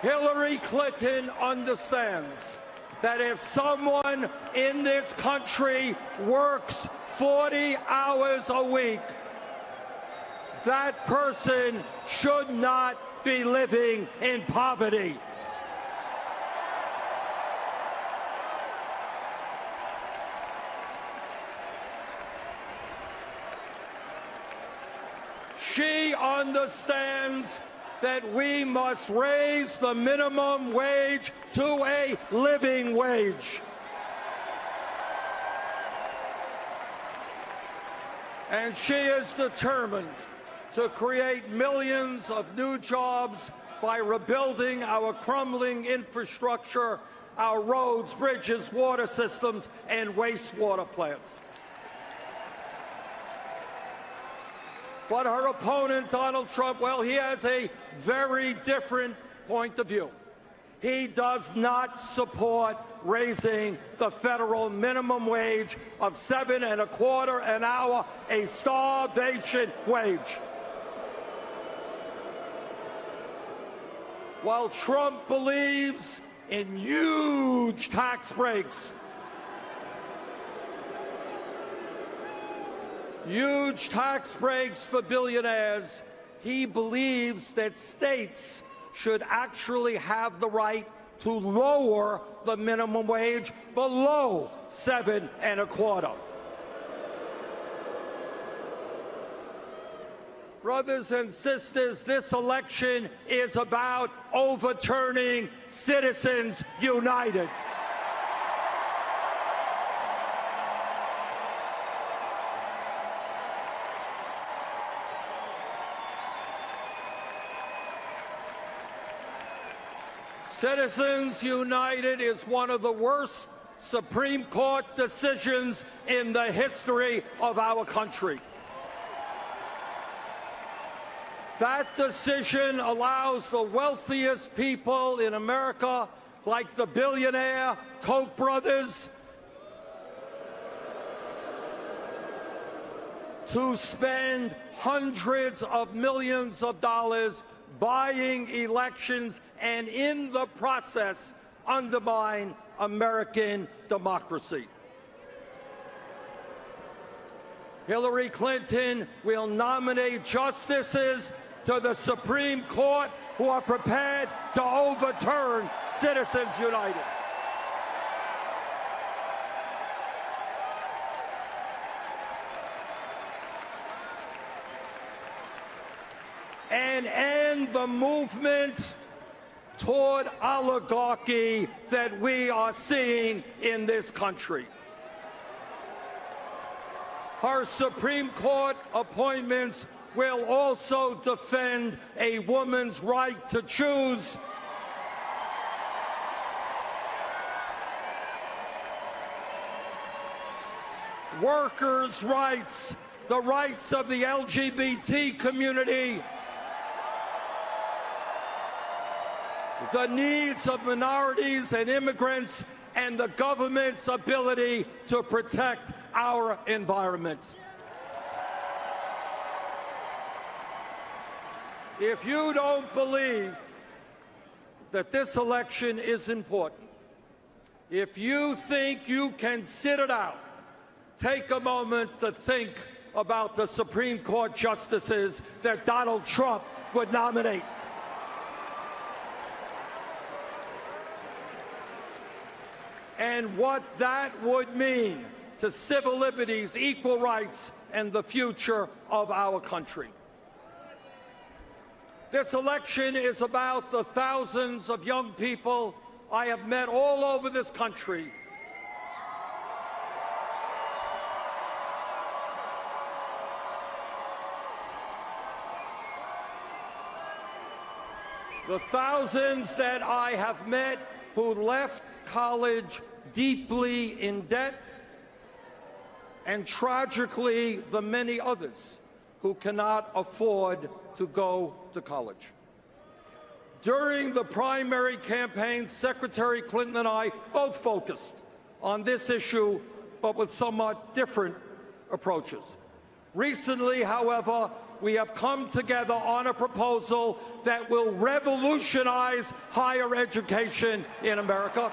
Hillary Clinton understands that if someone in this country works 40 hours a week, that person should not be living in poverty. She understands that we must raise the minimum wage to a living wage. And she is determined to create millions of new jobs by rebuilding our crumbling infrastructure, our roads, bridges, water systems, and wastewater plants. But her opponent, Donald Trump, well, he has a very different point of view. He does not support raising the federal minimum wage of $7.25 an hour, a starvation wage. While Trump believes in huge tax breaks, huge tax breaks for billionaires, he believes that states should actually have the right to lower the minimum wage below $7.25. Brothers and sisters, this election is about overturning Citizens United. Citizens United is one of the worst Supreme Court decisions in the history of our country. That decision allows the wealthiest people in America, like the billionaire Koch brothers, to spend hundreds of millions of dollars buying elections and in the process undermine American democracy. Hillary Clinton will nominate justices to the Supreme Court who are prepared to overturn Citizens United. And end the movement toward oligarchy that we are seeing in this country. Her Supreme Court appointments will also defend a woman's right to choose, workers' rights, the rights of the LGBT community, the needs of minorities and immigrants, and the government's ability to protect our environment. If you don't believe that this election is important, if you think you can sit it out, take a moment to think about the Supreme Court justices that Donald Trump would nominate. And what that would mean to civil liberties, equal rights, and the future of our country. This election is about the thousands of young people I have met all over this country The thousands that I have met who left college deeply in debt, and tragically, the many others who cannot afford to go to college. During the primary campaign, Secretary Clinton and I both focused on this issue, but with somewhat different approaches. Recently, however, we have come together on a proposal that will revolutionize higher education in America.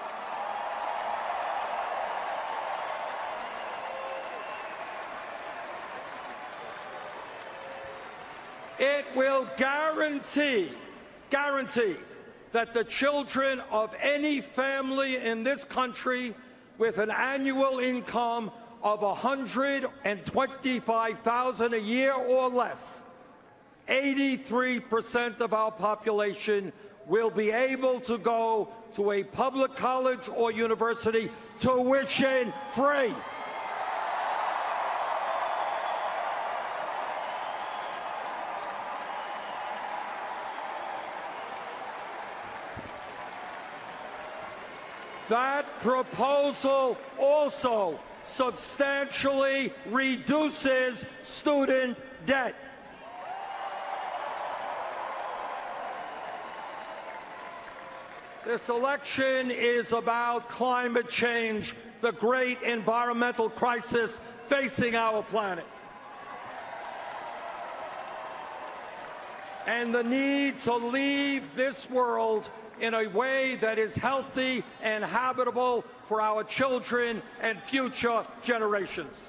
It will guarantee that the children of any family in this country with an annual income of $125,000 a year or less, 83% of our population will be able to go to a public college or university tuition free. That proposal also substantially reduces student debt. This election is about climate change, the great environmental crisis facing our planet, and the need to leave this world in a way that is healthy and habitable for our children and future generations.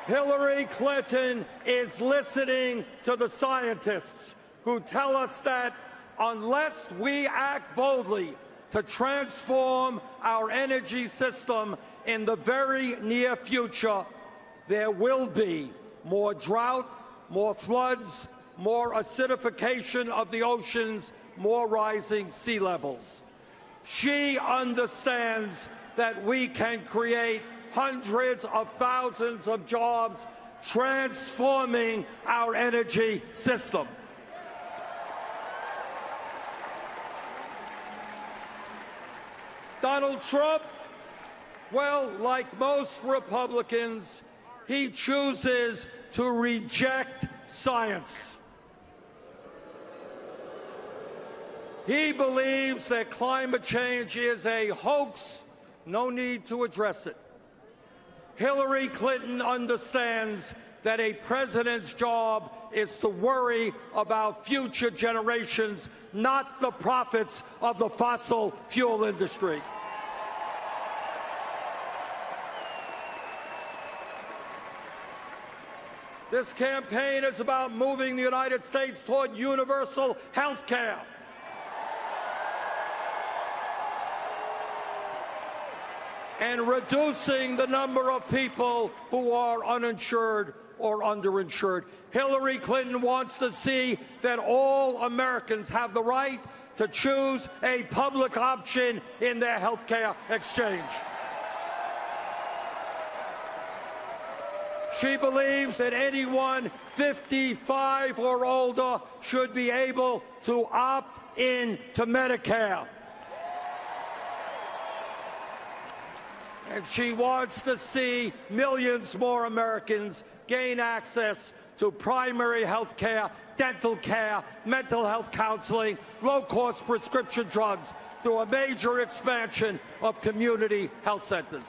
Hillary Clinton is listening to the scientists who tell us that unless we act boldly to transform our energy system in the very near future, there will be more drought, more floods, more acidification of the oceans, more rising sea levels. She understands that we can create hundreds of thousands of jobs transforming our energy system. Donald Trump, well, like most Republicans, he chooses to reject science. He believes that climate change is a hoax, no need to address it. Hillary Clinton understands that a president's job is to worry about future generations, not the profits of the fossil fuel industry. This campaign is about moving the United States toward universal health care. And reducing the number of people who are uninsured or underinsured. Hillary Clinton wants to see that all Americans have the right to choose a public option in their health care exchange. She believes that anyone 55 or older should be able to opt in to Medicare. And she wants to see millions more Americans gain access to primary health care, dental care, mental health counseling, low-cost prescription drugs through a major expansion of community health centers.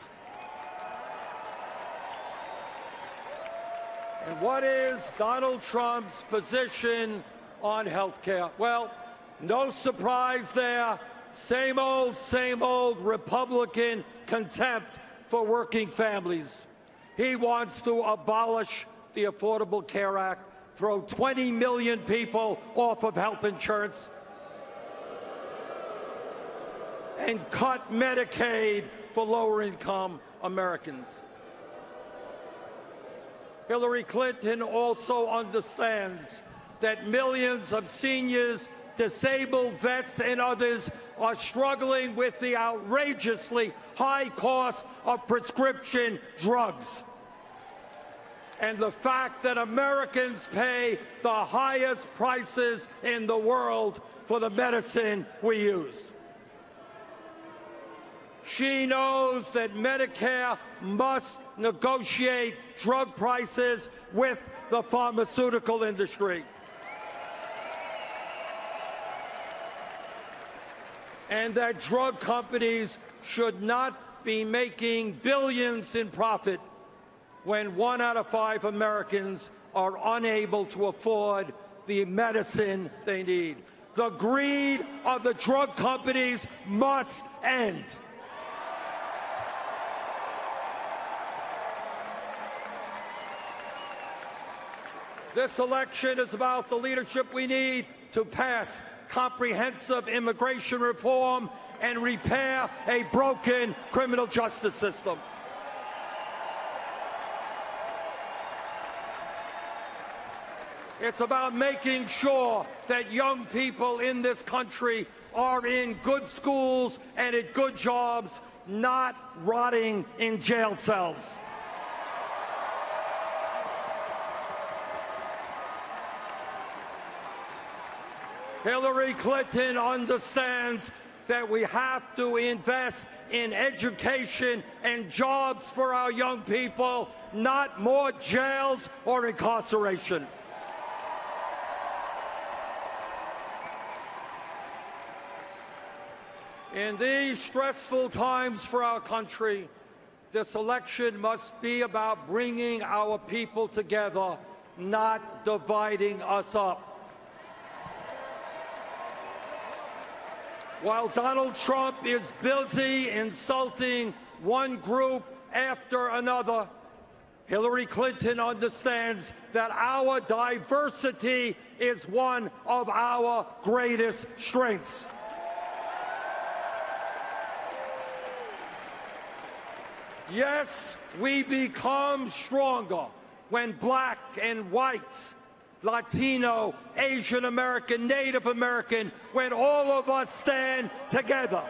And what is Donald Trump's position on health care? Well, no surprise there. Same old Republican contempt for working families. He wants to abolish the Affordable Care Act, throw 20 million people off of health insurance, and cut Medicaid for lower-income Americans. Hillary Clinton also understands that millions of seniors, disabled vets, and others are struggling with the outrageously high cost of prescription drugs. and the fact that Americans pay the highest prices in the world for the medicine we use. She knows that Medicare must negotiate drug prices with the pharmaceutical industry. And that drug companies should not be making billions in profit when 1 out of 5 Americans are unable to afford the medicine they need. The greed of the drug companies must end. This election is about the leadership we need to pass comprehensive immigration reform and repair a broken criminal justice system. It's about making sure that young people in this country are in good schools and at good jobs, not rotting in jail cells. Hillary Clinton understands that we have to invest in education and jobs for our young people, not more jails or incarceration. In these stressful times for our country, this election must be about bringing our people together, not dividing us up. While Donald Trump is busy insulting one group after another, Hillary Clinton understands that our diversity is one of our greatest strengths. Yes, we become stronger when black and whites, Latino, Asian American, Native American, when all of us stand together.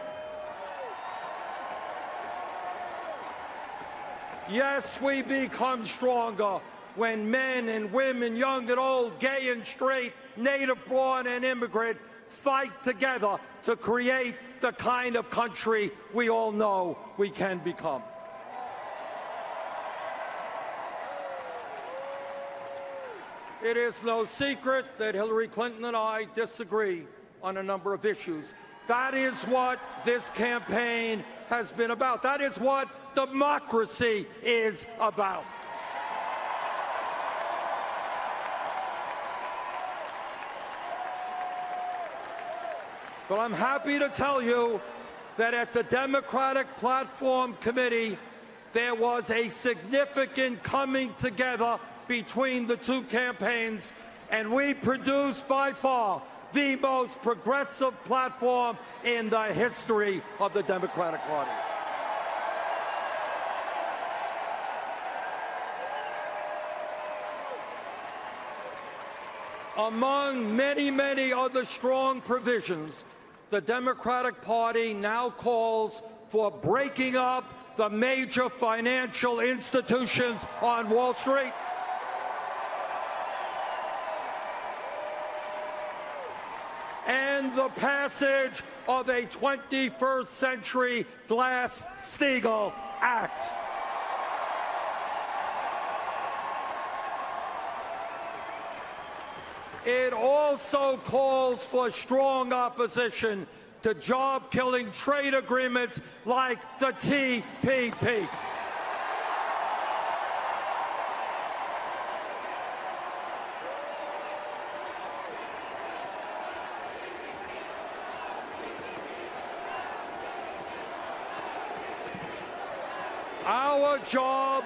Yes, we become stronger when men and women, young and old, gay and straight, native-born and immigrant, fight together to create the kind of country we all know we can become. It is no secret that Hillary Clinton and I disagree on a number of issues. That is what this campaign has been about. That is what democracy is about. But I'm happy to tell you that at the Democratic Platform Committee, there was a significant coming together between the two campaigns, and we produced by far the most progressive platform in the history of the Democratic Party. Among many, many other strong provisions, the Democratic Party now calls for breaking up the major financial institutions on Wall Street, and the passage of a 21st Century Glass-Steagall Act. It also calls for strong opposition to job-killing trade agreements like the TPP. Our job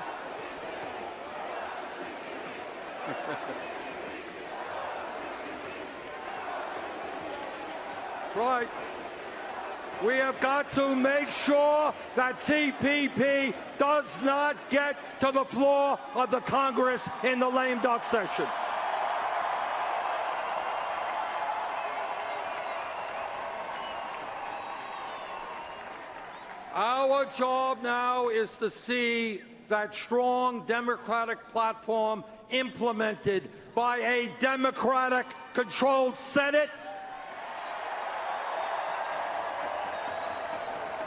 right. We have got to make sure that TPP does not get to the floor of the Congress in the lame duck session. Our job now is to see that strong Democratic platform implemented by a Democratic-controlled Senate,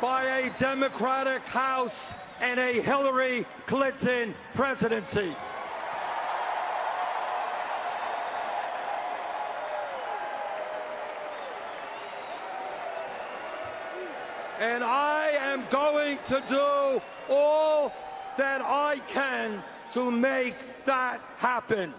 by a Democratic House, and a Hillary Clinton presidency. And I am going to do all that I can to make that happen.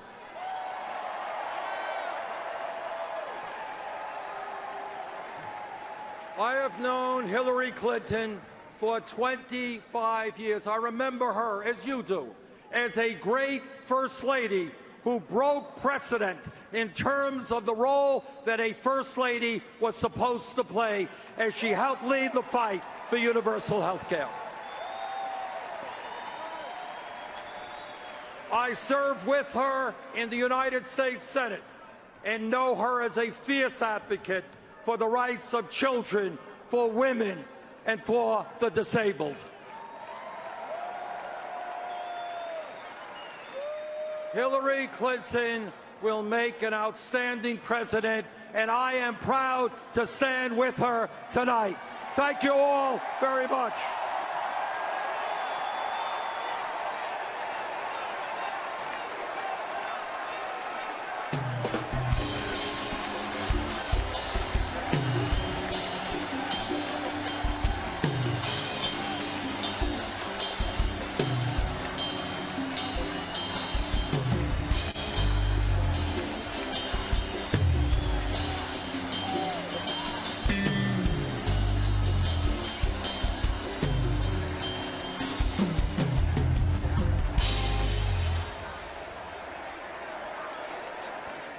I have known Hillary Clinton for 25 years. I remember her, as you do, as a great First Lady who broke precedent in terms of the role that a First Lady was supposed to play as she helped lead the fight for universal health care. I served with her in the United States Senate and know her as a fierce advocate for the rights of children, for women, and for the disabled. Hillary Clinton will make an outstanding president, and I am proud to stand with her tonight. Thank you all very much.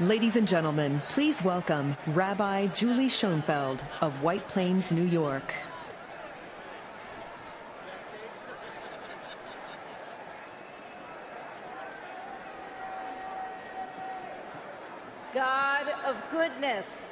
Ladies and gentlemen, please welcome Rabbi Julie Schoenfeld of White Plains, New York. God of goodness,